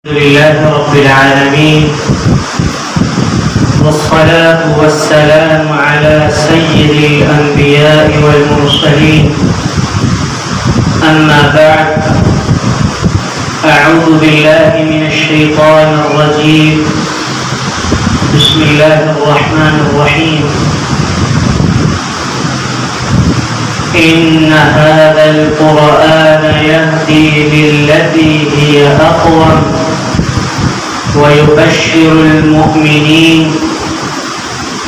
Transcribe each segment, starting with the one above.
الحمد لله رب العالمين والصلاة والسلام على سيد الأنبياء والمرسلين أما بعد أعوذ بالله من الشيطان الرجيم بسم الله الرحمن الرحيم إن هذا القرآن يهدي للتي هي أقوم ويبشر المؤمنين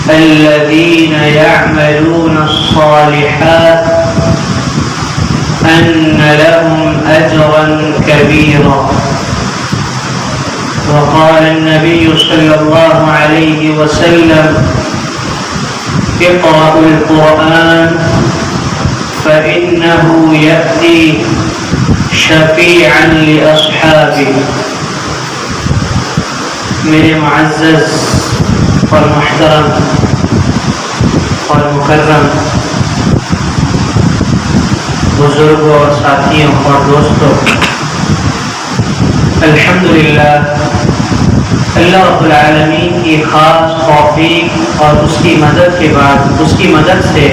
الذين يعملون الصالحات أن لهم أجرا كبيرا. وقال النبي صلى الله عليه وسلم اقرأوا القرآن فإنه يأتي شفيعا لأصحابه. میرے معزز اور محترم اور مکرم بزرگوں اور ساتھیوں اور دوستوں، الحمدللہ اللہ رب العالمین کی خاص توفیق اور اس کی مدد کے بعد، اس کی مدد سے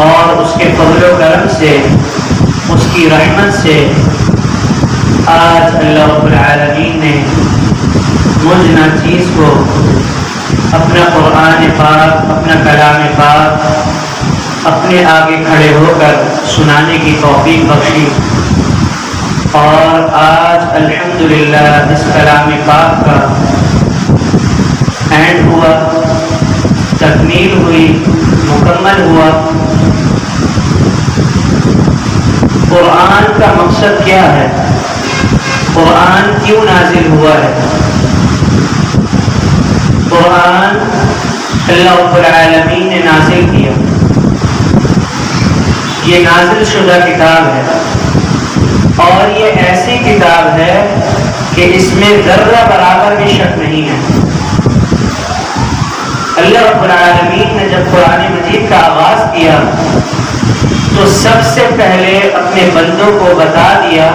اور اس کے فضل و کرم سے، اس کی رحمت سے آج اللہ رب العالمین نے مجھ ناچیز کو اپنا قرآن پاک، اپنا کلام پاک اپنے آگے کھڑے ہو کر سنانے کی توفیق بخشی، اور آج الحمدللہ اس کلام پاک کا اینڈ ہوا، تکمیل ہوئی، مکمل ہوا۔ قرآن کا مقصد کیا ہے؟ قرآن کیوں نازل ہوا ہے؟ قرآن اللہ رب العالمین نے نازل کیا، یہ نازل شدہ کتاب ہے، اور یہ ایسی کتاب ہے کہ اس میں ذرہ برابر بھی شک نہیں ہے۔ اللہ رب العالمین نے جب قرآن مجید کا آغاز کیا تو سب سے پہلے اپنے بندوں کو بتا دیا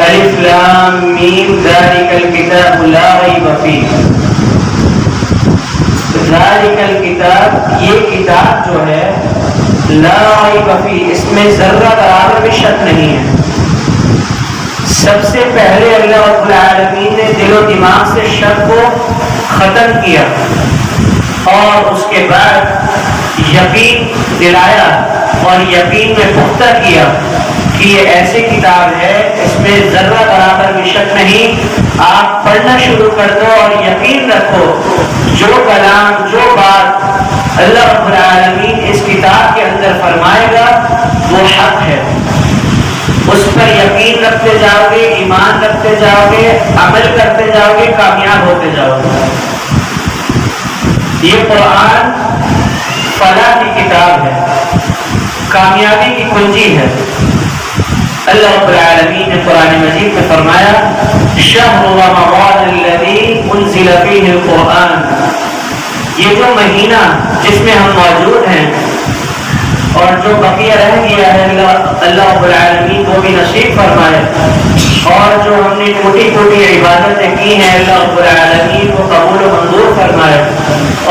الف لام میم ذالک الکتاب لا ریب فیہ۔ ذالک الکتاب، یہ کتاب جو ہے لا ریب فیہ، اس میں ذرہ برابر بھی شک نہیں ہے۔ سب سے پہلے اللہ رب العالمین نے دل و دماغ سے شک کو ختم کیا، اور اس کے بعد یقین دلایا اور یقین میں پختہ کیا کہ یہ ایسی کتاب ہے اس میں ذرہ برابر بھی شک نہیں۔ آپ پڑھنا شروع کر دو اور یقین رکھو جو کلام، جو بات اللہ رب العالمین اس کتاب کے اندر فرمائے گا وہ حق ہے۔ اس پر یقین رکھتے جاؤ گے، ایمان رکھتے جاؤ گے، عمل کرتے جاؤ گے، کامیاب ہوتے جاؤ گے۔ یہ قرآن فلاح کی کتاب ہے، کامیابی کی کنجی ہے۔ اللہ رب العالمین نے قرآن مجید میں فرمایا شہر رمضان الذی انزل فیہ القرآن، یہ جو مہینہ جس میں ہم موجود ہیں اور جو بقیہ رہ گیا ہے اللہ رب العالمین وہ بھی نصیب فرمائے، اور جو ہم نے ٹوٹی ٹوٹی عبادتیں کی ہیں اللہ رب العالمین کو قبول و منظور فرمائے،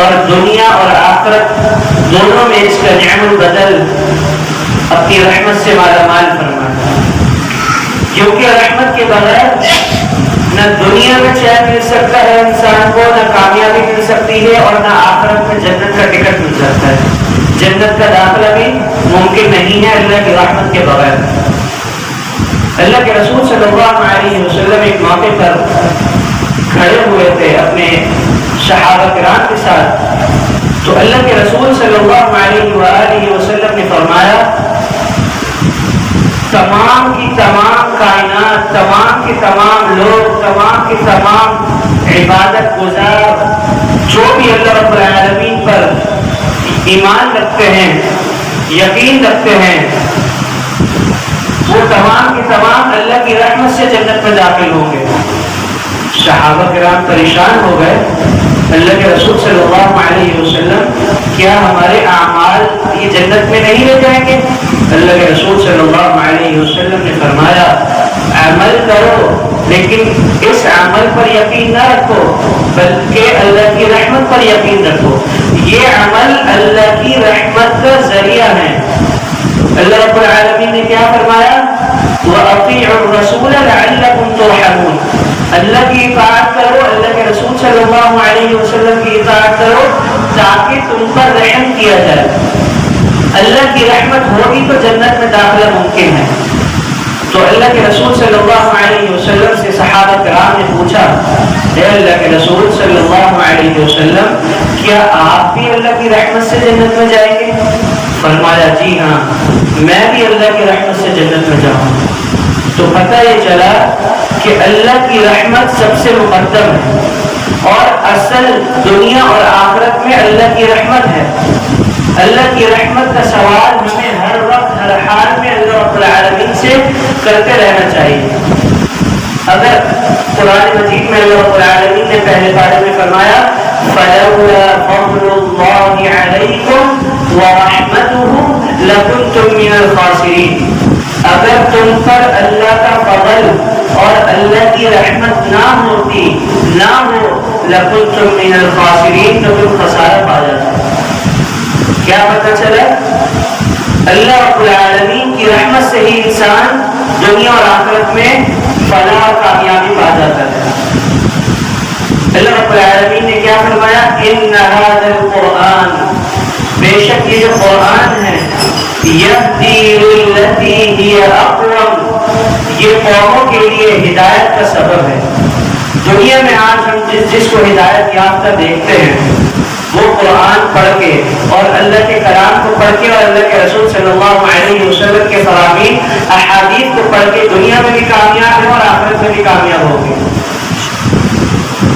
اور دنیا اور آخرت دونوں میں اس کا نعم البدل اپنی رحمت سے مالا مال فرمائے، کیونکہ رحمت کے بغیر نہ دنیا میں چین مل سکتا ہے انسان کو، نہ کامیابی مل سکتی ہے، اور نہ آخرت میں جنت کا ٹکٹ مل سکتا ہے۔ جنت کا داخلہ بھی ممکن نہیں ہے اللہ کی رحمت کے بغیر۔ اللہ کے رسول صلی اللہ علیہ وسلم ایک موقع پر کھڑے ہوئے تھے اپنے صحابہ کرام کے ساتھ، تو اللہ کے رسول صلی اللہ علیہ وآلہ وسلم نے فرمایا تمام کی تمام کائنات، تمام کے تمام لوگ، تمام کے تمام عبادت گزار جو بھی اللہ رب العالمین پر ایمان رکھتے ہیں، یقین رکھتے ہیں، وہ تمام کے تمام اللہ کی رحمت سے جنت میں داخل ہوں گے۔ صحابہ کرام پریشان ہو گئے، اللہ کے رسول صلی اللہ علیہ وسلم کیا ہمارے اعمال یہ جنت میں نہیں لے جائیں گے؟ اللہ کے رسول صلی اللہ علیہ وسلم نے فرمایا عمل کرو لیکن اس عمل پر یقین نہ رکھو بلکہ اللہ کی رحمت پر یقین رکھو. یہ عمل اللہ کی رحمت کا ذریعہ ہے. اللہ رب العالمین نے کیا فرمایا؟ وَأَطِيعُوا الرَّسُولَ لَعَلَّكُمْ تُرْحَمُونَ. اللہ کی اطاعت کرو, اللہ کے رسول صلی اللہ علیہ وسلم کی اطاعت کرو تاکہ تم پر رحم کیا جائے. اللہ کی رحمت ہوگی تو جنت میں داخلہ ممکن ہے. تو اللہ کے رسول صلی اللہ علیہ وسلم سے صحابہ کرام نے پوچھا, اے اللہ کے رسول صلی اللہ علیہ وسلم, کیا آپ بھی اللہ کی رحمت سے جنت میں جائیں گے؟ فرمایا جی ہاں, میں بھی اللہ کی رحمت سے جنت میں جاؤں. تو پتہ یہ چلا کہ اللہ کی رحمت سب سے مقدم ہے اور اصل دنیا اور آخرت میں اللہ کی رحمت ہے. اللہ کی رحمت کا سوال ہمیں ہر وقت ہر حال میں اللہ رب العالمین سے کرتے رہنا چاہیے. اگر قرآن مجید میں اللہ رب العالمین نے پہلے پارے میں فرمایا فَلَوْلَا فَضْلُ اللَّهِ عَلَيْكُمْ وَرَحْمَتُهُ لَكُنْتُمْ مِنَ الْخَاسِرِينَ, اگر تم پر اللہ کا فضل اور اللہ کی رحمت نہ ہوتی نہ ہو لَكُنْتُمْ مِنَ الْخَاسِرِينَ, تو تم خسارہ پا جاتے. کیا پتہ چلا؟ اللہ رب العالمین کی رحمت سے ہی انسان دنیا اور آخرت میں فلاح اور کامیابی پا جاتا ہے. اللہ رب العالمین نے کیا فرمایا؟ ان هذا القرآن, بے شک یہ جو قرآن ہے, یہدی للتی ہی اقوم, یہ قوموں کے لیے ہدایت کا سبب ہے. دنیا میں آج ہم جس کو ہدایت یافتہ دیکھتے ہیں وہ قرآن پڑھ کے اور اللہ کے کلام کو پڑھ کے اور اللہ کے رسول صلی اللہ علیہ وسلم کے فرامین احادیث کو پڑھ کے دنیا میں بھی کامیاب ہے اور آخرت میں بھی کامیاب ہوگی.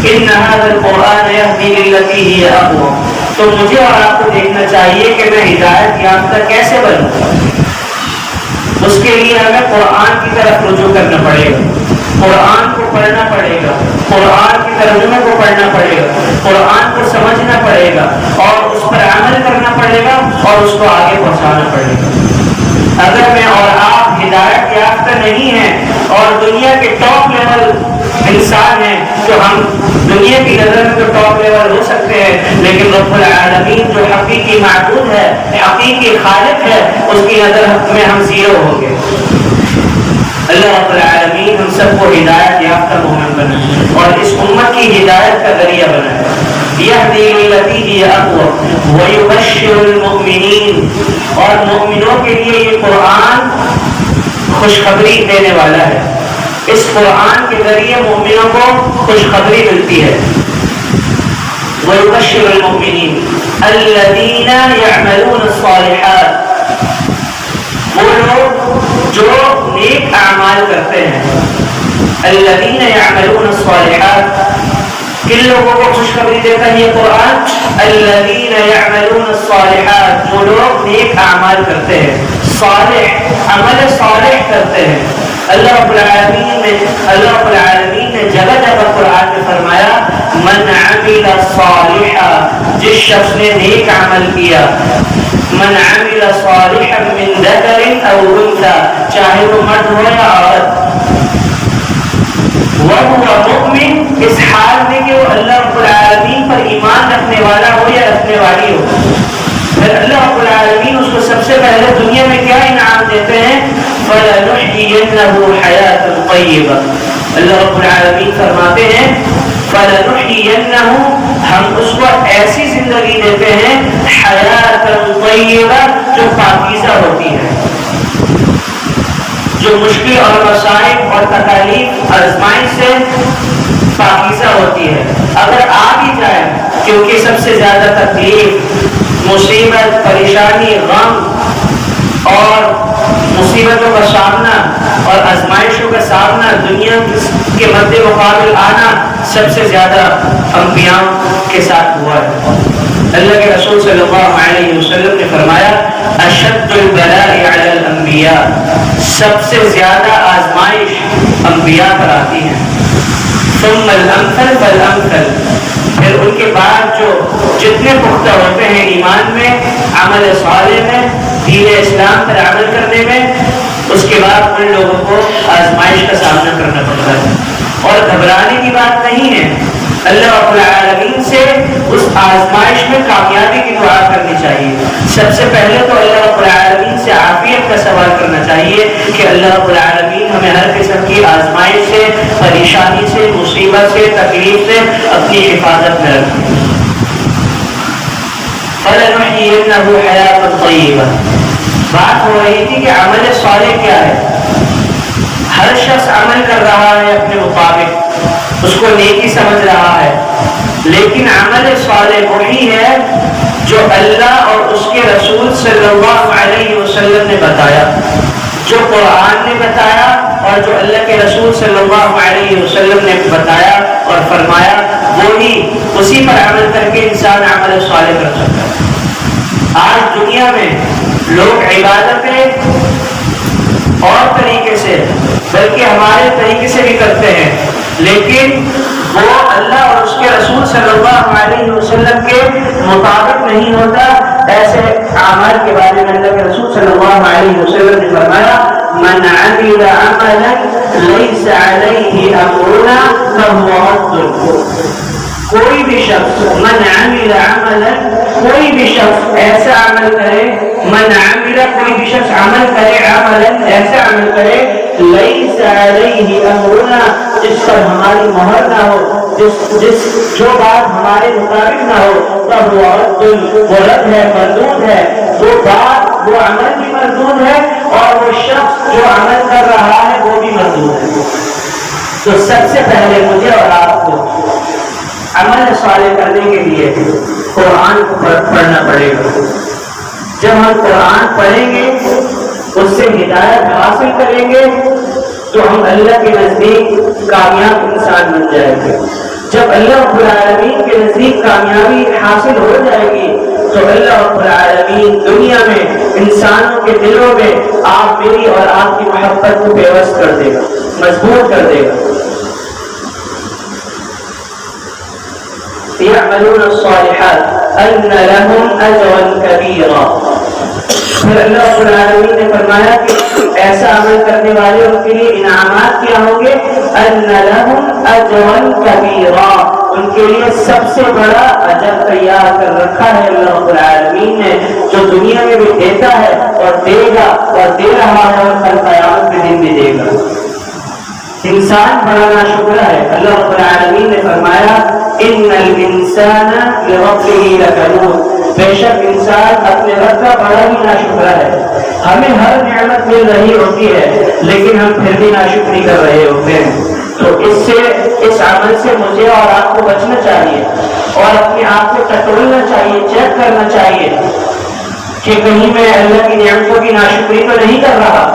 ان هذا القرآن يهدي للتی ہی اقوم. تو مجھے اور آپ کو دیکھنا چاہیے کہ میں ہدایت یافتہ کیسے بنوں. اس کے لیے ہمیں قرآن کی طرف رجوع کرنا پڑے گا, قرآن کو پڑھنا پڑے گا, قرآن کی ترجمے کو پڑھنا پڑے گا, قرآن کو سمجھنا پڑے گا اور اس پر عمل کرنا پڑے گا اور اس کو آگے پہنچانا پڑے گا. اگر میں اور آپ ہدایت یافتہ نہیں ہیں اور دنیا کے ٹاپ لیول انسان ہیں, تو ہم دنیا کی نظر میں تو ٹاپ لیول ہو سکتے ہیں لیکن رب العالمین جو حقیقی معبود ہے, حقیقی خالق ہے, اس کی نظر میں ہم زیرو ہوں گے. اللہ رب العالمین ہم سب کو ہدایت یافتہ مومن بنائے اور اس امت کی ہدایت کا ذریعہ بنائے. یہدی للتی ہی اقوم ویبشر المؤمنین, اور مومنوں کے لیے یہ قرآن خوشخبری دینے والا ہے. اس قرآن کے ذریعے مومنوں کو خوشخبری ملتی ہے. ویبشر المؤمنین الذین یعملون الصالحات, وہ لوگ جو نیک اعمال کرتے ہیں. الذین یعملون الصالحات, کن لوگوں کو خوشخبری دیتا ہے یہ قرآن؟ الذین یعملون الصالحات, جو لوگ نیک اعمال کرتے ہیں, صالح عمل صالح کرتے ہیں. اللہ رب العالمین نے جگہ جگہ قرآن میں فرمایا من عمل صالحا, جس شخص نے نیک عمل کیا. من عمل صالحا من ذکر او انثى, چاہے وہ مرد ہو یا عورت. وهو مؤمن, اس حال میں کہ وہ اللہ رب العالمین پر ایمان رکھنے والا ہو یا رکھنے والی ہو. پھر اللہ رب العالمین اس کو سب سے پہلے دنیا میں کیا انعام دیتے ہیں؟ فَلَنُحْيِيَنَّهُ حَيَاةً طَيِّبَةً. اللہ رب العالمین فرماتے ہیں فَلَنُحْيِيَنَّهُ, ہم اس کو ایسی زندگی دیتے ہیں حَيَاةً طَيِّبَةً, جو پاکیزہ ہوتی ہے, جو مشکل اور مصائب اور تکالیف آزمائش سے پاکیزہ ہوتی ہے. اگر آ بھی جائے, کیونکہ سب سے زیادہ تکلیف, مصیبت, پریشانی, غم اور مصیبتوں کا سامنا اور آزمائشوں کا سامنا دنیا کے مد مقابل آنا سب سے زیادہ انبیاء کے ساتھ ہوا ہے. اللہ کے رسول صلی اللہ علیہ وسلم نے فرمایا اشد البلاء علی الانبیاء, سب سے زیادہ آزمائش انبیاء پر آتی ہے. ثم الامثل فالامثل, پھر ان کے بعد جو جتنے پختہ ہوتے ہیں ایمان میں, عمل صالح میں, دین اسلام پر عمل کرنے میں, اس کے بعد ان لوگوں کو آزمائش کا سامنا کرنا پڑتا ہے، اور گھبرانے کی بات نہیں ہے۔ اللہ رب العالمین سے اس آزمائش میں کامیابی کی دعا کرنی چاہیے۔ سب سے پہلے تو اللہ رب العالمین سے عافیت کا سوال کرنا چاہیے کہ اللہ رب العالمین ہمیں ہر قسم کی آزمائش سے، پریشانی سے، مصیبت سے، تکلیف سے اپنی حفاظت میں رکھے۔ فَلَنُحْيِيَنَّهُ حَيَاةً طَيِّبَةً، بات ہو رہی تھی کہ عمل صالح کیا ہے۔ ہر شخص عمل کر رہا ہے اپنے مطابق، اس کو نیکی سمجھ رہا ہے، لیکن عمل صالح وہی ہے جو اللہ اور اس کے رسول صلی اللہ علیہ وسلم نے بتایا، جو قرآن نے بتایا اور جو اللہ کے رسول صلی اللہ علیہ وسلم نے بتایا اور فرمایا، وہی اسی پر عمل کر کے انسان عمل صالح کر سکتا ہے۔ آج دنیا میں لوگ عبادتیں اور طریقے سے، بلکہ ہمارے طریقے سے بھی کرتے ہیں، لیکن وہ اللہ اور اس کے رسول صلی اللہ علیہ وسلم کے مطابق نہیں ہوتا۔ ایسے اعمال کے بارے میں اللہ کے رسول صلی اللہ علیہ وسلم نے فرمایا، من عمل عملا ليس عليه امرنا فهو رد۔ کوئی بھی شخص، من عمل عملا، کوئی بھی شخص ایسا عمل کرے، من عمل، کوئی بھی شخص عمل کرے، عملا ایسا عمل کرے، لیس علیہ امرنا، جس پر ہماری مہر نہ ہو، جو بات ہمارے مطابق نہ ہو، تب وہ رد ہے، مردود ہے، وہ بات، وہ عمل بھی مردود ہے، اور وہ شخص جو عمل کر رہا ہے وہ بھی مردود ہے۔ تو سب سے پہلے مجھے اور آپ کو عمل صالح کرنے کے لیے قرآن کو پڑھنا پڑے گا۔ جب ہم قرآن پڑھیں گے، اس سے ہدایت حاصل کریں گے، تو ہم اللہ کے نزدیک کامیاب انسان بن جائیں گے۔ جب اللہ رب العالمین کے نزدیک کامیابی حاصل ہو جائے گی، تو اللہ رب العالمین دنیا میں انسانوں کے دلوں میں آپ میری اور آپ کی محبت کو پیوست کر دے گا، مضبوط کر دے گا۔ يعملون الصالحات ان لهم اجرا كبيرا۔ پھر اللہ رب العالمین نے فرمایا کہ ایسا عمل کرنے والے ان کے لیے انعامات کیا ہوں گے، ان لهم اجرا كبيرا، ان کے لیے سب سے بڑا اجر تیار کر رکھا ہے اللہ رب العالمین نے، جو دنیا میں بھی دیتا ہے اور دے گا اور دے رہا ہے، اور کل قیامت کے دن بھی دے گا۔ انسان بڑا ناشکرا ہے۔ اللہ رب العالمین نے فرمایا، ان الانسان لربه لکنود، بے شک انسان اپنے رب کا بڑا ہی ناشکرا ہے۔ ہمیں ہر نعمت مل رہی ہوتی ہے، لیکن ہم پھر بھی ناشکری کر رہے ہوتے ہیں۔ تو اس عمل سے مجھے اور آپ کو بچنا چاہیے، اور اپنے آپ کو ٹٹولنا چاہیے، چیک کرنا چاہیے کہ کہیں میں اللہ کی نعمتوں کی ناشکری تو نہیں کر رہا،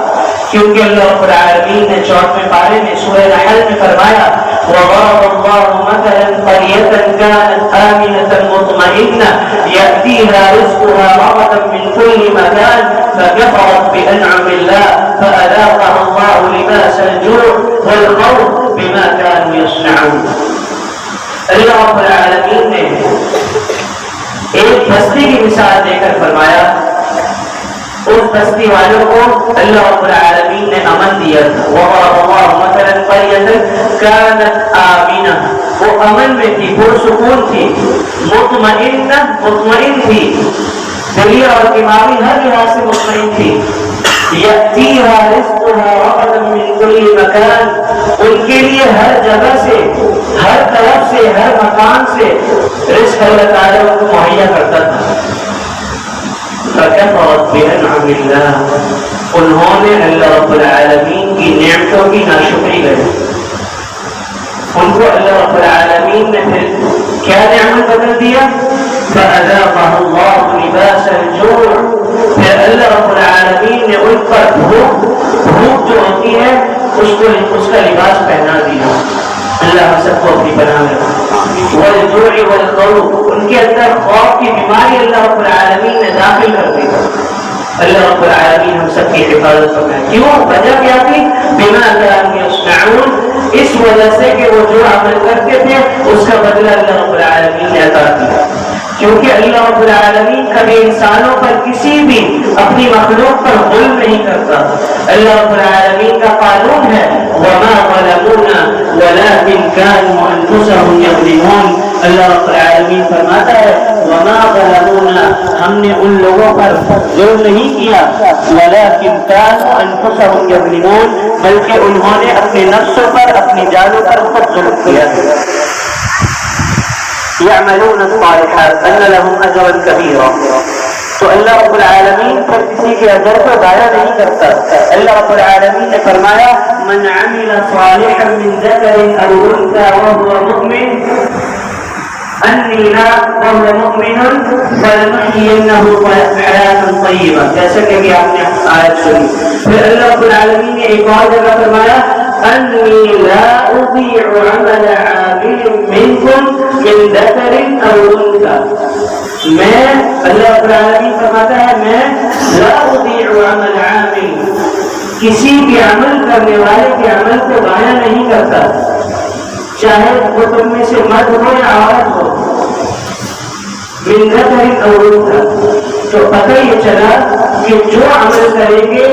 کیونکہ اللہ رب العالمین نے 4ویں پارے میں سورہ نحل میں فرمایا، وَضَرَبَ اللَّهُ مَثَلًا قَرْيَةً كَانَتْ آمِنَةً مُطْمَئِنَّةً يَأْتِيهَا رِزْقُهَا رَغَدًا مِنْ كُلِّ مَكَانٍ فَكَفَرَتْ بِأَنْعُمِ اللَّهِ فَأَذَاقَهَا اللَّهُ لِبَاسَ الْجُوعِ وَالْخَوْفِ بِمَا كَانُوا يَصْنَعُونَ۔ اللہ رب العالمین نے ایک بستی کی مثال دے کر فرمایا، اس بستی والوں کو اللہ رب العالمین نے امن دیا تھا۔ وَضَرَبَ اللَّهُ مَثَلًا قَرْيَةً كَانَتْ آمِنَةً، وہ امن میں تھی، پرسکون تھی، مطمئن تھی، دلی اور دماغی ہر لحاظ سے مطمئن تھی۔ يَأْتِيهَا رِزْقُهَا رَغَدًا مِنْ كُلِّ مَكَانٍ، ان کے لیے ہر جگہ سے، ہر طرف سے، ہر مکان سے رزق اللہ تعالیٰ ان کو مہیا کرتا تھا۔ فَكَفَرَتْ بِأَنْعُمِ اللَّهِ، انہوں نے اللہ رب العالمین کی نعمتوں کی ناشکری کی۔ ان کو اللہ رب العالمین نے پھر کیا نعمت بدل دیا؟ فَأَذَاقَهُ اللَّهُ لِبَاسَ الْجُوعِ، پھر اللہ رب العالمین نے ان پر بھوک جو ہوتی ہے اس کا لباس پہنا دیا۔ اللہ ہم سب کو اپنی پناہ میں رکھے۔ والجوع والخوف، ان کے اندر خوف کی بیماری اللہ رب العالمین نے داخل کر دی۔ اللہ رب العالمین ہم سب کی حفاظت فرمائے۔ کیوں؟ وجہ کیا تھی؟ بما كانوا يصنعون، اس وجہ سے کہ وہ جو عمل کرتے تھے اس کا بدلہ اللہ رب العالمین نے عطا کیا۔ کیونکہ اللہ رب العالمین کبھی انسانوں پر کسی بھی اپنی مخلوق پر ظلم نہیں کرتا. اللہ رب العالمین کا قانون ہے وَمَا ظَلَمُونَا وَلَكِنْ كَانُوا أَنفُسَهُمْ يَظْلِمُونَ. اللہ رب العالمین فرماتا ہے وَمَا ظَلَمُونَا، ہم نے ان لوگوں پر ظلم نہیں کیا، وَلَكِنْ كَانُوا أَنفُسَهُمْ يَظْلِمُونَ، بلکہ انہوں نے اپنے نفسوں پر، اپنی جانوں پر خود ظلم کیا. يعملون الصالحات ان لهم اجرا كبيرا. تو اللہ رب العالمین پر کسی کے اجر کو ضائع نہیں کرتا. اللہ رب العالمین نے فرمایا من عمل صالحا من ذکر او انثى وهو مؤمن انی لا وهو مؤمن فلنحيينه حیاتا طیبہ، جیسا کہ ابھی آپ نے آیت سنی. پھر اللہ رب العالمین نے ایک اور جگہ فرمایا انی لا اضيع عمل عامل منکم من ذکر او انثى. میں، اللہ رب العالمین فرماتا ہے میں لا اضيع عمل عامل، کسی بھی عمل کرنے والے کے عمل کو ضائع نہیں کرتا، چاہے وہ تم میں سے مرد ہو یا عورت ہو. من ذکر او انثى، تو پتہ یہ چلا کہ جو عمل کریں گے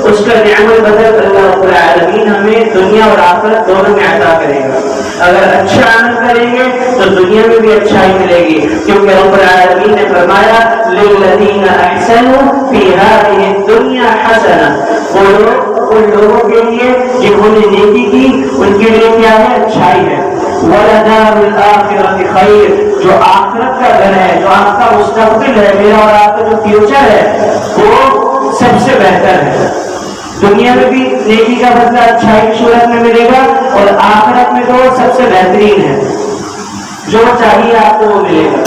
اس کا نعمت بدل اللہ رب العالمین ہمیں دنیا اور آخرت دونوں میں عطا کرے گا. اگر اچھا عمل کریں گے تو دنیا میں بھی اچھائی ملے گی، کیونکہ رب العالمین نے فرمایا للذین احسنوا فی ہذہ الدنیا حسنہ، وہ لوگ ان لوگوں کے لیے جنہوں نے نیکی کی ان کے لیے کیا ہے؟ اچھائی ہے. وَلَدَارُ الْآخِرَةِ خَيْرٌ، جو آخرت کا گھر ہے، جو آپ کا مستقبل ہے، میرا اور آپ کا جو فیوچر ہے وہ سب سے بہتر ہے. دنیا میں بھی نیکی کا بدلہ اچھائی کی صورت میں ملے گا اور آخرت میں تو سب سے بہترین ہے، جو چاہیے آپ کو وہ ملے گا.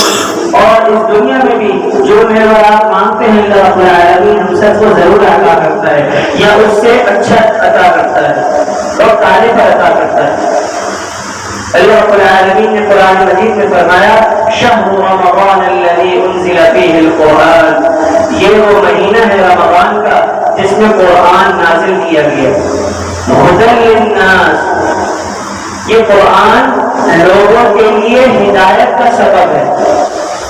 اور اس دنیا میں بھی جو میرے اور آپ مانگتے ہیں اللہ رب العالمین ہم سب کو ضرور عطا کرتا ہے، یا اس سے اچھا عطا کرتا ہے اور کالے پر عطا کرتا ہے. اللہ رب العالمین نے قرآن مجید میں فرمایا شہر رمضان الذی انزل فیہ القرآن، یہ وہ مہینہ ہے رمضان کا جس میں قرآن نازل کیا گیا. ہدی للناس، یہ قرآن لوگوں کے لیے ہدایت کا سبب ہے.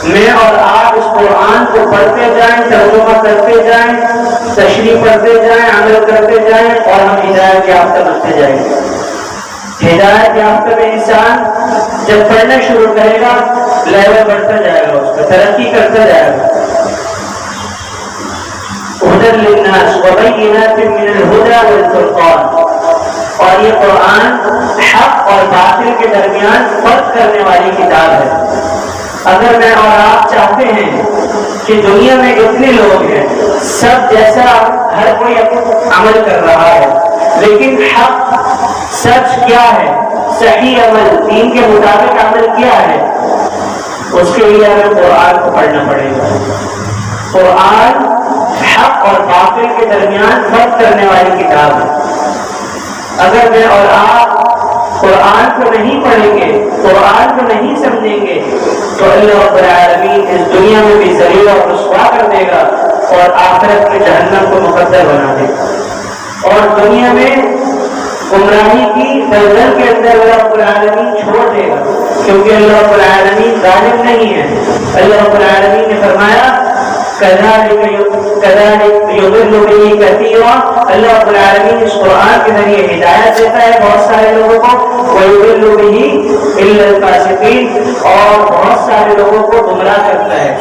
میں اور آپ اس قرآن کو پڑھتے جائیں، ترجمہ کرتے جائیں، تشریح پڑھتے جائیں، عمل کرتے جائیں اور ہم ہدایت یافتہ بنتے جائیں گے. ہدایت یافتہ میں انسان جب پڑھنا شروع کرے گا لیول بڑھتا جائے گا، اس میں ترقی کرتا جائے گا. ہدی للناس وبینات من الہدی والفرقان، اور یہ قرآن حق اور باطل کے درمیان فرق کرنے والی کتاب ہے. اگر میں اور آپ چاہتے ہیں کہ دنیا میں جتنے لوگ ہیں سب جیسا ہر کوئی عمل کر رہا ہے، لیکن حق سچ کیا ہے، صحیح عمل دین کے مطابق عمل کیا ہے، اس کے لیے ہمیں قرآن کو پڑھنا پڑے گا. قرآن حق اور باطل کے درمیان فرق کرنے والی کتاب ہے. اگر میں اور آپ قرآن کو نہیں پڑھیں گے، قرآن کو نہیں سمجھیں گے تو اللہ رب العالمین اس دنیا میں بھی ذلیل اور رسوا کر دے گا اور آخرت میں جہنم کو مقدر بنا دے گا. اور دنیا میں گمراہی کی دلدل کے اندر اللہ رب العالمین چھوڑ دے گا، کیونکہ اللہ رب العالمین ظالم نہیں ہے. اللہ رب العالمین نے فرمایا كذلك يضل به كثيرا، اللہ رب العالمین اس قرآن کے ذریعے ہدایت دیتا ہے بہت سارے لوگوں کو، ويضل به الا الفاسقين، اور بہت سارے لوگوں کو گمراہ کرتا ہے،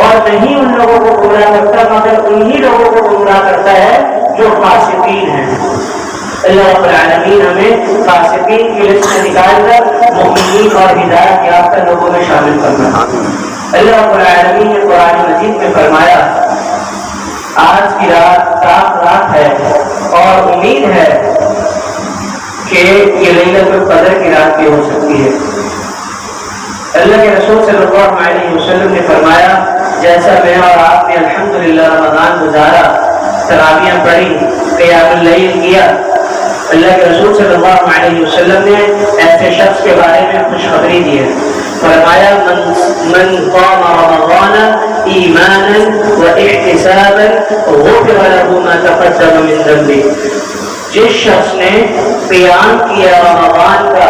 اور نہیں ان لوگوں کو گمراہ کرتا مگر انہی لوگوں کو گمراہ کرتا ہے جو فاسقین ہیں. اللہ رب العالمین ہمیں فاسقین کی لسٹ سے نکال کر مؤمنین اور ہدایت یافتہ لوگوں میں شامل کرنا. اللہ رب العالمین نے قرآن مجید میں فرمایا آج کی رات صاف رات ہے اور امید ہے کہ یہ لیلۃ القدر کی رات بھی ہو سکتی ہے. اللہ کے رسول صلی اللہ علیہ وسلم نے فرمایا جیسا میں اور آپ نے الحمدللہ رمضان گزارا، تراویح پڑھی، قیام اللیل کیا، اللہ کے رسول صلی اللہ علیہ وسلم نے ایسے شخص کے بارے میں خوشخبری دی ہے. فرمایا من قام رمضان ایمانا واحتسابا غفر له ما تقدم من ذنبه، جس شخص نے قیام کیا رمضان کا،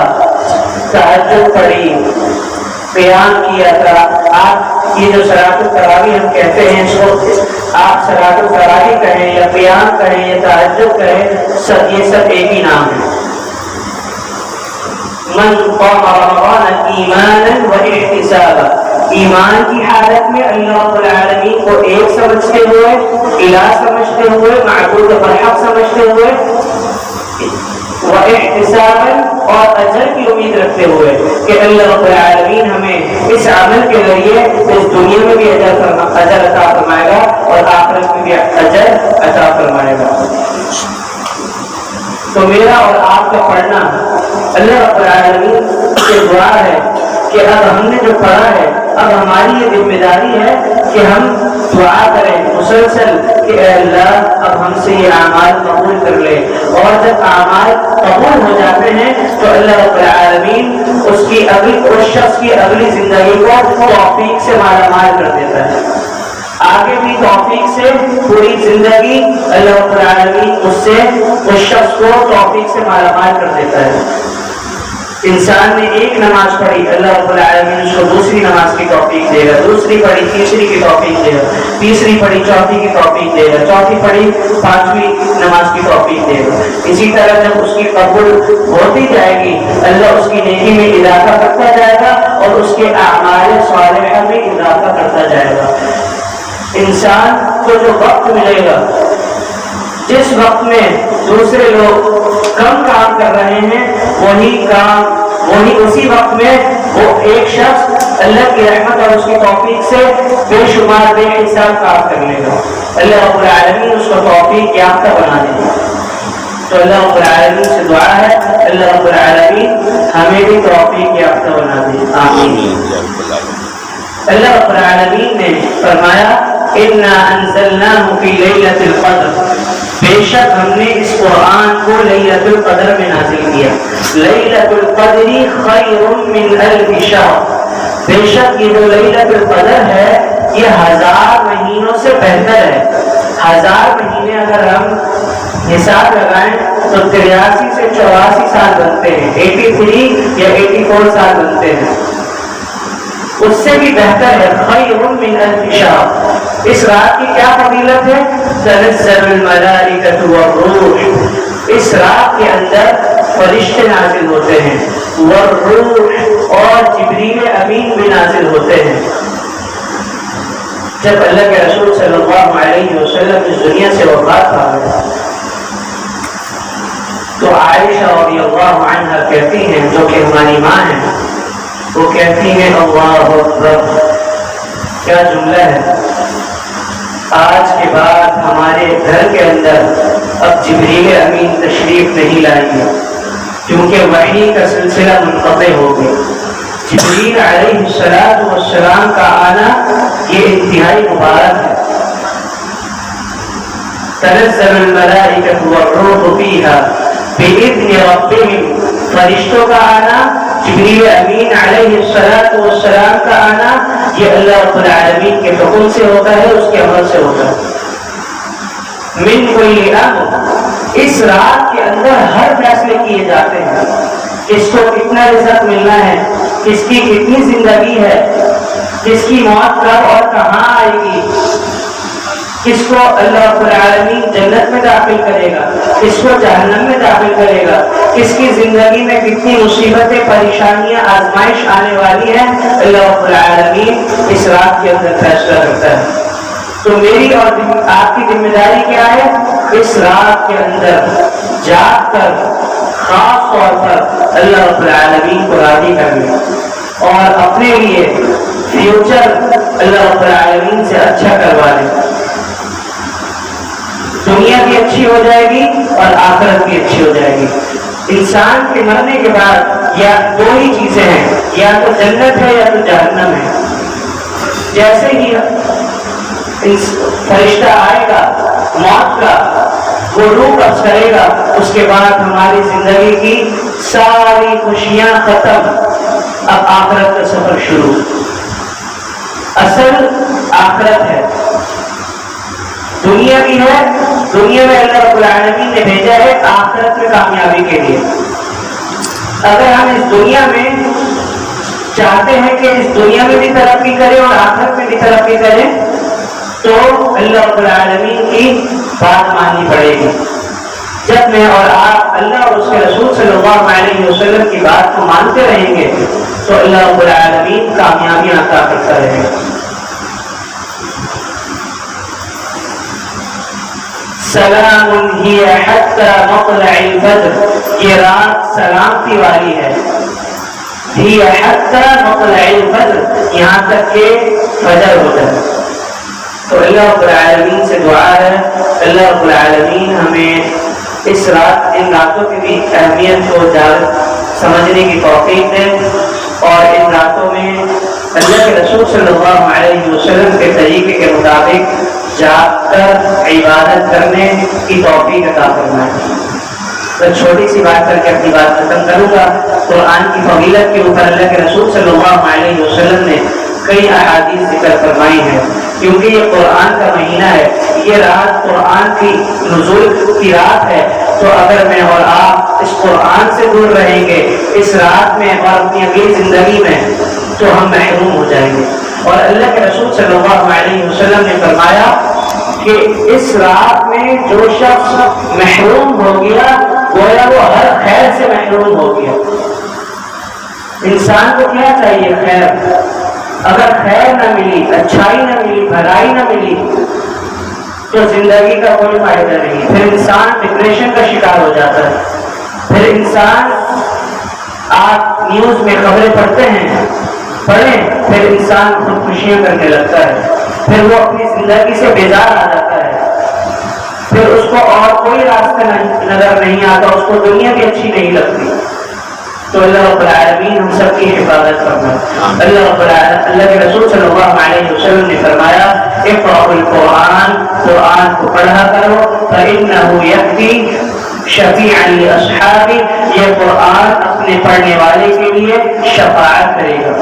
تہجد پڑھی، قیام کیا تھا، آپ یہ جو صلاۃ التراویح ہم کہتے ہیں، اس کو آپ صلاۃ التراویح کہیں یا قیام کہیں یا تہجد کہیں، یہ سب ایک ہی نام ہے۔ من قام رمضان ایمانا و احتسابا، ایمان کی حالت میں اللہ رب العالمین کو ایک سمجھتے ہوئے، الہ سمجھتے ہوئے، معبود برحق سمجھتے ہوئے، واحتسابا اور اجر کی امید رکھتے ہوئے کہ اللہ رب العالمین ہمیں اس عمل کے ذریعے اس دنیا میں بھی اجر عطا فرمائے گا اور آخرت میں بھی اجر عطا فرمائے گا۔ تو میرا اور آپ کا پڑھنا اللہ رب العالمین سے دعا ہے کہ اب ہم نے جو پڑھا ہے، اب ہماری یہ ذمہ داری ہے کہ ہم دعا کریں مسلسل کہ اے اللہ اب ہم سے یہ اعمال قبول کر لے، اور جب اعمال قبول ہو جاتے ہیں تو اللہ رب العالمین اس شخص کی اگلی زندگی کو توفیق سے مالا مال کر دیتا ہے، آگے بھی توفیق سے پوری زندگی اللہ رب العالمین اس شخص کو توفیق سے مالا مال کر دیتا ہے۔ انسان نے ایک نماز پڑھی، اللہ رب العالمین اس کو دوسری نماز کی توفیق دے گا، دوسری پڑھی تیسری کی توفیق دے گا، تیسری پڑھی چوتھی کی توفیق دے گا، چوتھی پڑھی پانچویں نماز کی توفیق دے گا۔ اسی طرح جب اس کی قبول ہوتی جائے گی، اللہ اس کی نیکی میں اضافہ کرتا جائے گا اور اس کے اعمال صالحہ میں اضافہ کرتا جائے گا۔ انسان کو جو وقت ملے گا، جس وقت میں دوسرے لوگ کم کام کر رہے ہیں، وہی اسی وقت میں وہ ایک شخص اللہ کی رحمت اور اس کی توفیق سے بے شمار بے حساب کام کر لے گا۔ اللہ رب العالمین اس کو توفیق یافتہ بنا دے گا۔ تو اللہ رب العالمین سے دعا ہے اللہ رب العالمین ہمیں بھی توفیق یافتہ بنا دے، آمین۔ اللہ رب العالمین نے فرمایا اِنَّا أَنزَلْنَاهُ فِي لَيْلَةِ الْقَدْرِ، بے شک ہم نے اس قرآن کو لیلۃ القدر میں نازل کیا۔ لیلۃ القدر خیر من الف شہر، بے شک یہ جو لیلۃ القدر ہے یہ 1000 مہینوں سے بہتر ہے۔ 1000 مہینے اگر ہم حساب لگائیں تو 83 سے 84 سال بنتے ہیں، 83 یا 84 سال بنتے ہیں، اس سے بھی بہتر ہے۔ خیر من الف شہر، اس رات کی کیا فضیلت ہے؟ تنزل الملائکۃ والروح، اس رات کے اندر فرشتے نازل ہوتے ہیں، والروح اور جبریل امین بھی نازل ہوتے ہیں۔ جب اللہ کے رسول صلی اللہ علیہ وسلم اس دنیا سے وفات پا گئے تو عائشہ رضی اللہ عنہا کہتی ہیں، جو کہ ہماری ماں ہیں، وہ کہتی ہیں اللہ اکبر، کیا جملہ ہے، آج کے بعد ہمارے گھر کے اندر اب جبریل امین تشریف نہیں لائیں گے، کیونکہ وحی کا سلسلہ منقطع ہو گیا۔ جبریل علیہ السلام کا آنا یہ انتہائی مبارک ہے۔ تنزل الملائکۃ والروح فیہا بإذن ربہم، فرشتوں کا آنا، جبریل امین علیہ السلام کا آنا، یہ اللہ رب العالمین کے حکم سے ہوتا ہے، اس کے عمل سے ہوتا ہے۔ من کل امر، اس رات کے اندر ہر فیصلے کیے جاتے ہیں، کس کو کتنا رزق ملنا ہے، کس کی کتنی زندگی ہے، کس کی موت کب اور کہاں آئے گی، کس کو اللہ رب العالمین جنت میں داخل کرے گا، کس کو جہنم میں داخل کرے گا، کس کی زندگی میں کتنی مصیبتیں پریشانیاں آزمائش آنے والی ہیں، اللہ رب العالمین اس رات کے اندر فیصلہ کرتا ہے۔ تو میری اور آپ کی ذمہ داری کیا ہے؟ اس رات کے اندر جاگ کر خاص طور پر اللہ رب العالمین کو راضی کرنا اور اپنے لیے فیوچر اللہ رب العالمین سے اچھا کروا لیں۔ دنیا بھی اچھی ہو جائے گی اور آخرت بھی اچھی ہو جائے گی۔ انسان کے مرنے کے بعد یا دو ہی چیزیں ہیں، یا تو جنت ہے یا تو جہنم ہے۔ جیسے ہی فرشتہ آئے گا موت کا، وہ روح قبض کرے گا، اس کے بعد ہماری زندگی کی ساری خوشیاں ختم، اب آخرت کا سفر شروع۔ اصل آخرت ہے، دنیا بھی ہے، دنیا میں اللہ رب العالمین نے بھیجا ہے آخرت میں کامیابی کے لیے۔ اگر ہم اس دنیا میں چاہتے ہیں کہ اس دنیا میں بھی ترقی کریں اور آخرت میں بھی ترقی کریں تو اللہ رب العالمین کی بات ماننی پڑے گی. جب میں اور آپ اللہ اور اس کے رسول صلی اللہ علیہ وسلم کی بات کو مانتے رہیں گے تو اللہ رب العالمین کامیابیاں عطا کرتا رہے گا. سلام ہی حتی مطلع الفجر، یہ رات سلامتی والی ہے. ہی حتی مطلع الفجر، یہاں تک کہ فجر ہو جائے. تو اللہ رب العالمین سے دعا ہے اللہ رب العالمین ہمیں اس رات ان راتوں کی بھی اہمیت کو سمجھنے کی توفیق دے اور ان راتوں میں اللہ کے رسول صلی اللہ علیہ وسلم کے طریقے کے مطابق جاگ کر عبادت کرنے کی توفیق عطا فرمائے. تو چھوٹی سی بات کر کے اپنی بات ختم کروں گا. قرآن کی فضیلت کے اوپر اللہ کے رسول صلی اللہ علیہ وسلم نے کئی احادیث ذکر فرمائی ہیں کیونکہ یہ قرآن کا مہینہ ہے، یہ رات قرآن کی نزول کی رات ہے. تو اگر میں اور آپ اس قرآن سے دور رہیں گے اس رات میں اور اپنی اگلی زندگی میں تو ہم محروم ہو جائیں گے. اور اللہ کے رسول صلی اللہ علیہ وسلم نے فرمایا کہ اس رات میں جو شخص محروم ہو گیا گویا وہ ہر خیر سے محروم ہو گیا. انسان کو کیا چاہیے؟ خیر. اگر خیر نہ ملی، اچھائی نہ ملی، بھلائی نہ ملی تو زندگی کا کوئی فائدہ نہیں. پھر انسان ڈپریشن کا شکار ہو جاتا ہے. پھر انسان، آپ نیوز میں خبریں پڑھتے ہیں، پڑھیں، پھر انسان خودکشیاں کرنے لگتا ہے. پھر وہ اپنی زندگی سے بیزار آ جاتا ہے. پھر اس کو اور کوئی راستہ نظر نہیں آتا، اس کو دنیا بھی اچھی نہیں لگتی. تو اللہ رب العالمین ہم سب کی حفاظت فرمائے. اللہ کے رسول صلی اللہ علیہ وسلم نے فرمایا اقرأوا القرآن، قرآن کو پڑھا کرو، فإنه يكفي شفیعا لأصحابہ، یہ قرآن اپنے پڑھنے والے کے لیے شفاعت کرے گا.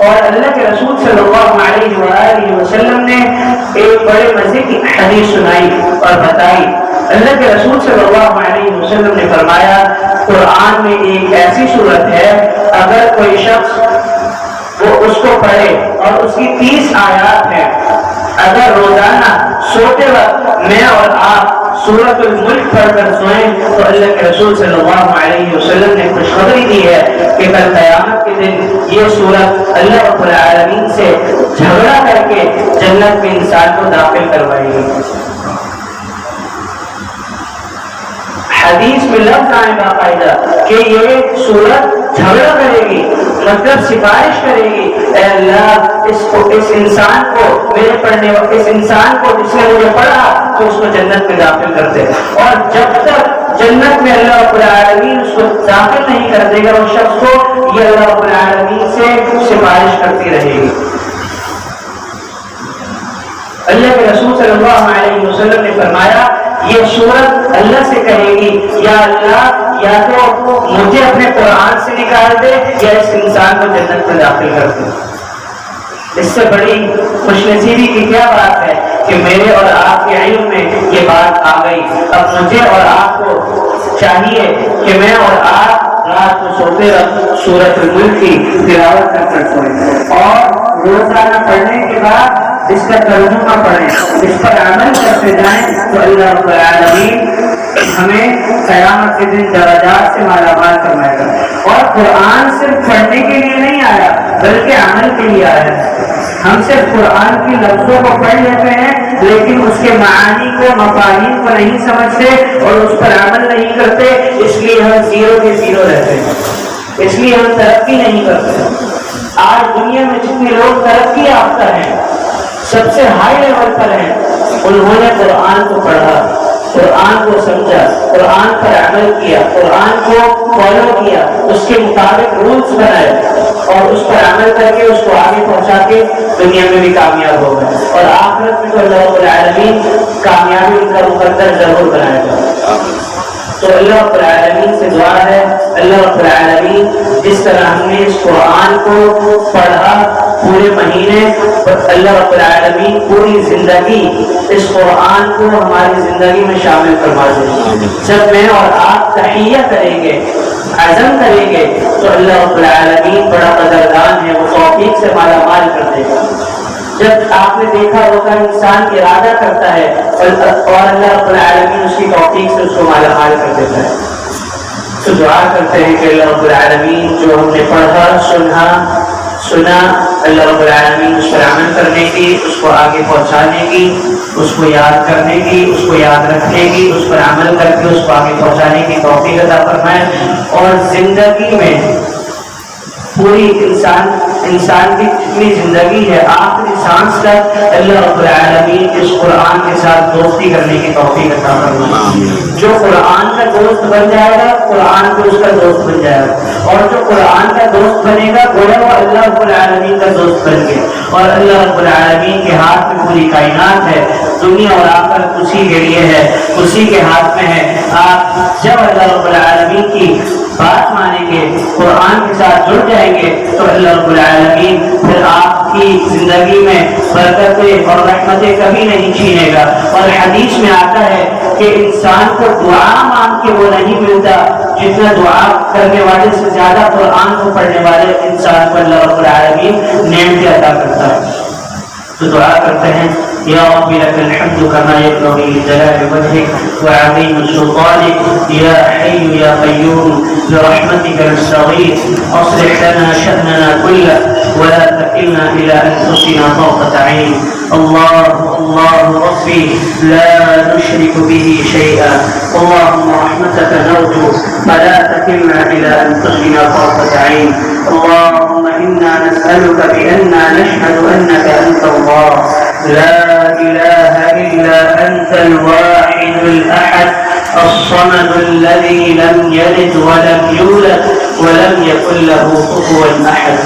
اور اللہ کے رسول صلی اللہ علیہ وآلہ وسلم نے ایک بڑے مزے کی حدیث سنائی اور بتائی. اللہ کے رسول صلی اللہ علیہ وسلم نے فرمایا قرآن میں ایک ایسی صورت ہے اگر کوئی شخص وہ اس کو پڑھے اور اس کی 30 آیات ہیں، اگر روزانہ سوتے وقت میں اور آپ سورۃ الملک پڑھ کر سوئیں تو اللہ کے رسول صلی اللہ علیہ وسلم نے خوشخبری دی ہے کہ کل قیامت کے دن یہ سورت اللہ رب العالمین سے جھگڑا کر کے جنت میں انسان کو داخل کروائے گی. حدیث میں لفظ آئے باقاعدہ کہ یہ سورت جھگڑا کرے گی، مطلب سفارش کرے گی، اے اللہ اس انسان کو میرے پڑھنے والے اس انسان کو جس نے مجھے پڑھا تو اس کو جنت میں داخل کر دے. اور جب تک جنت میں اللہ رب العالمین اس کو داخل نہیں کر دے گا اس شخص کو، یہ اللہ رب العالمین سے سفارش کرتی رہے گی. اللہ کے رسول صلی اللہ علیہ وسلم نے فرمایا یہ سورت اللہ سے کہے گی یا اللہ یا تو مجھے اپنے قرآن سے نکال دے یا اس انسان کو جنت میں داخل کر دے. اس سے بڑی خوش نصیبی کی کیا بات ہے کہ میرے اور آپ کے علم میں یہ بات آ گئی. اب مجھے اور آپ کو چاہیے کہ میں اور آپ رات کو سوتے وقت سورۃ الملک کی تلاوت کر سوئیں اور روزانہ پڑھنے کے بعد اس کا ترجمہ پڑھیں، اس پر عمل کرتے جائیں تو اللہ رب العالمین ہمیں قیامت کے دن درجات سے مالا مال فرمائے گا. اور قرآن صرف پڑھنے کے لیے نہیں آیا بلکہ عمل کے لیے آیا. ہم صرف قرآن کی لفظوں کو پڑھ لیتے ہیں لیکن اس کے معانی کو، مفاہیم کو نہیں سمجھتے اور اس پر عمل نہیں کرتے، اس لیے ہم زیرو کے زیرو رہتے ہیں، اس لیے ہم ترقی نہیں کرتے. آج دنیا میں جتنے لوگ ترقی یافتہ ہیں، سب سے ہائی لیول پر ہیں، انہوں نے قرآن کو پڑھا، قرآن کو سمجھا، قرآن پر عمل کیا، قرآن کو فالو کیا، اس کے مطابق رولز بنائے اور اس پر عمل کر کے اس کو آگے پہنچا کے دنیا میں بھی کامیاب ہو گئے اور آخرت میں تو اللہ رب العالمین کامیابی ان کا مقدر ضرور بنائے گا. تو اللہ رب العالمین سے دعا ہے اللہ رب العالمین جس طرح ہم نے اس قرآن کو پڑھا پورے مہینے، اللہ رب العالمین پوری زندگی اس قرآن کو ہماری زندگی میں شامل فرما دے. جب میں اور آپ تحیہ کریں گے، عزم کریں گے تو اللہ رب العالمین بڑا قدردان ہے، سے مالا مال کر دے گا۔ جب آپ نے دیکھا ہوگا انسان ارادہ کرتا ہے اور اللہ رب العالمین اس کی توفیق سے اس کو مالا مال کر دیتا ہے۔ تو دعا کرتے ہیں کہ اللہ رب العالمین جو ہم نے پڑھا سنا اللہ رب العالمین اس پر عمل کرنے کی، اس کو آگے پہنچانے کی، اس کو یاد کرنے کی، اس کو یاد رکھنے کی، اس پر عمل کر کے اس کو آگے پہنچانے کی توفیق عطا فرمائے، اور زندگی میں پوری انسان کی جتنی زندگی ہے آخری سانس تک اللہ رب العالمین اس قرآن کے ساتھ دوستی کرنے کی توفیق عطا فرمائے۔ جو قرآن کا دوست بن جائے گا قرآن کو اس کا دوست بن جائے گا، اور جو قرآن کا دوست بنے گا گویا وہ اللہ رب العالمین کا دوست بن گیا، اور اللہ رب العالمین کے ہاتھ میں پوری کائنات ہے، دنیا اور آخرت اسی کے لیے ہے، اسی کے ہاتھ میں ہے۔ آپ جب اللہ رب العالمین کی بات مانیں گے، قرآن کے ساتھ جڑ جائیں گے، تو اللہ رب العالمین پھر آپ کی زندگی میں برکتیں اور رحمتیں کبھی نہیں چھینے گا۔ اور حدیث میں آتا ہے کہ انسان کو دعا مانگ کے وہ نہیں ملتا جتنا دعا کرنے والے سے زیادہ قرآن کو پڑھنے والے انسان کو اللہ رب العالمین نعمتیں عطا کرتا ہے۔ تو دعا کرتے ہیں یا رب لك الحمد كما ينبغي لجلال وجهك وعظيم سلطانك يا حي يا قيوم برحمتك نستغيث اصلح لنا شأننا كله ولا تكلنا إلى أنفسنا طرفة عين الله ربي لا نشرك به شيئا اللهم رحمتك نرجو فلا تكلنا إلى أنفسنا طرفة عين اللهم إنا نسألك بأننا نشهد أنك أنت الله لا إله إلا أنت الواحد الأحد الصمد الذي لم يلد ولم يولد ولم يكن له كفوا أحد